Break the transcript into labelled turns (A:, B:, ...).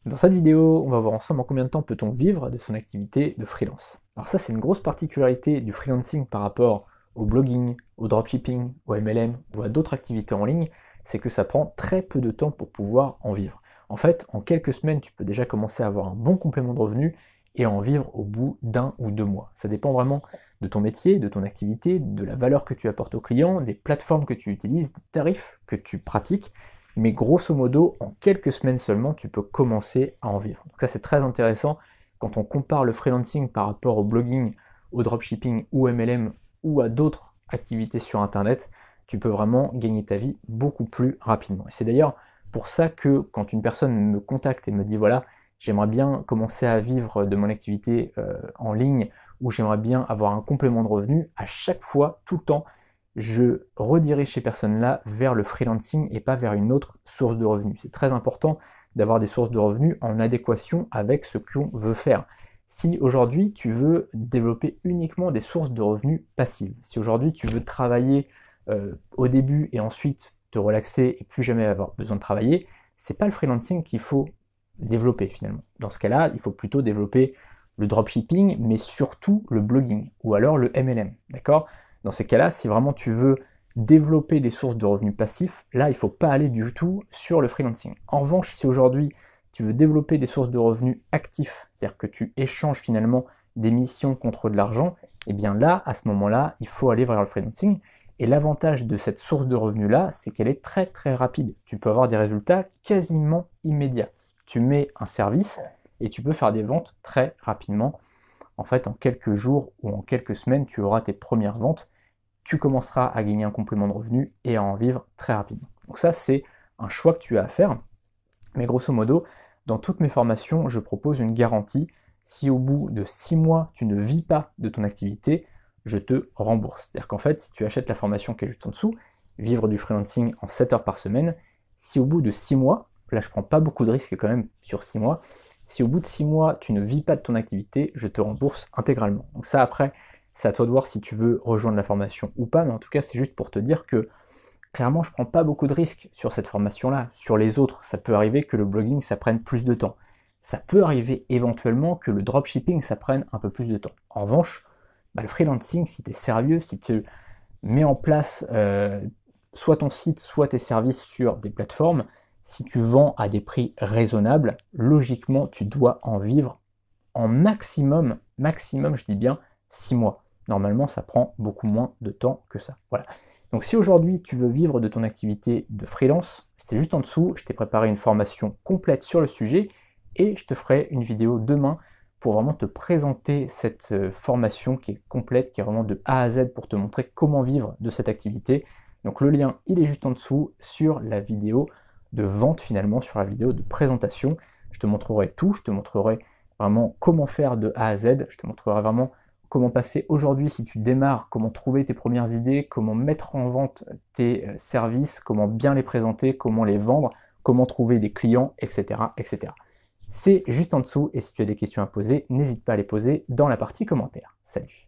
A: Dans cette vidéo, on va voir ensemble en combien de temps peut-on vivre de son activité de freelance. Alors ça, c'est une grosse particularité du freelancing par rapport au blogging, au dropshipping, au MLM ou à d'autres activités en ligne, c'est que ça prend très peu de temps pour pouvoir en vivre. En fait, en quelques semaines, tu peux déjà commencer à avoir un bon complément de revenus et en vivre au bout d'1 ou 2 mois. Ça dépend vraiment de ton métier, de ton activité, de la valeur que tu apportes aux clients, des plateformes que tu utilises, des tarifs que tu pratiques. Mais grosso modo, en quelques semaines seulement, tu peux commencer à en vivre. Donc ça, c'est très intéressant quand on compare le freelancing par rapport au blogging, au dropshipping ou MLM ou à d'autres activités sur Internet, tu peux vraiment gagner ta vie beaucoup plus rapidement. Et c'est d'ailleurs pour ça que quand une personne me contacte et me dit voilà, j'aimerais bien commencer à vivre de mon activité en ligne ou j'aimerais bien avoir un complément de revenu, à chaque fois, tout le temps, je redirige ces personnes-là vers le freelancing et pas vers une autre source de revenus. C'est très important d'avoir des sources de revenus en adéquation avec ce qu'on veut faire. Si aujourd'hui tu veux développer uniquement des sources de revenus passives, si aujourd'hui tu veux travailler au début et ensuite te relaxer et plus jamais avoir besoin de travailler, c'est pas le freelancing qu'il faut développer finalement. Dans ce cas-là, il faut plutôt développer le dropshipping, mais surtout le blogging ou alors le MLM, d'accord? Dans ces cas-là, si vraiment tu veux développer des sources de revenus passifs, là, il ne faut pas aller du tout sur le freelancing. En revanche, si aujourd'hui tu veux développer des sources de revenus actifs, c'est-à-dire que tu échanges finalement des missions contre de l'argent, eh bien là, à ce moment-là, il faut aller vers le freelancing. Et l'avantage de cette source de revenus-là, c'est qu'elle est très très rapide. Tu peux avoir des résultats quasiment immédiats. Tu mets un service et tu peux faire des ventes très rapidement. En fait, en quelques jours ou en quelques semaines, tu auras tes premières ventes, tu commenceras à gagner un complément de revenu et à en vivre très rapidement. Donc ça, c'est un choix que tu as à faire. Mais grosso modo, dans toutes mes formations, je propose une garantie. Si au bout de 6 mois, tu ne vis pas de ton activité, je te rembourse. C'est-à-dire qu'en fait, si tu achètes la formation qui est juste en dessous, vivre du freelancing en 7 heures par semaine, si au bout de 6 mois, là je prends pas beaucoup de risques quand même sur 6 mois, si au bout de 6 mois, tu ne vis pas de ton activité, je te rembourse intégralement. Donc ça, après, c'est à toi de voir si tu veux rejoindre la formation ou pas, mais en tout cas, c'est juste pour te dire que clairement, je prends pas beaucoup de risques sur cette formation-là. Sur les autres, ça peut arriver que le blogging, ça prenne plus de temps. Ça peut arriver éventuellement que le dropshipping, ça prenne un peu plus de temps. En revanche, le freelancing, si tu es sérieux, si tu mets en place soit ton site, soit tes services sur des plateformes, si tu vends à des prix raisonnables, logiquement, tu dois en vivre en maximum, je dis bien 6 mois. Normalement, ça prend beaucoup moins de temps que ça. Voilà. Donc si aujourd'hui tu veux vivre de ton activité de freelance, c'est juste en dessous, je t'ai préparé une formation complète sur le sujet et je te ferai une vidéo demain pour vraiment te présenter cette formation qui est complète, qui est vraiment de A à Z pour te montrer comment vivre de cette activité. Donc le lien, il est juste en dessous sur la vidéo de vente finalement, sur la vidéo de présentation. Je te montrerai tout, je te montrerai vraiment comment faire de A à Z, je te montrerai vraiment comment passer aujourd'hui si tu démarres, comment trouver tes premières idées, comment mettre en vente tes services, comment bien les présenter, comment les vendre, comment trouver des clients, etc. etc. C'est juste en dessous et si tu as des questions à poser, n'hésite pas à les poser dans la partie commentaires. Salut!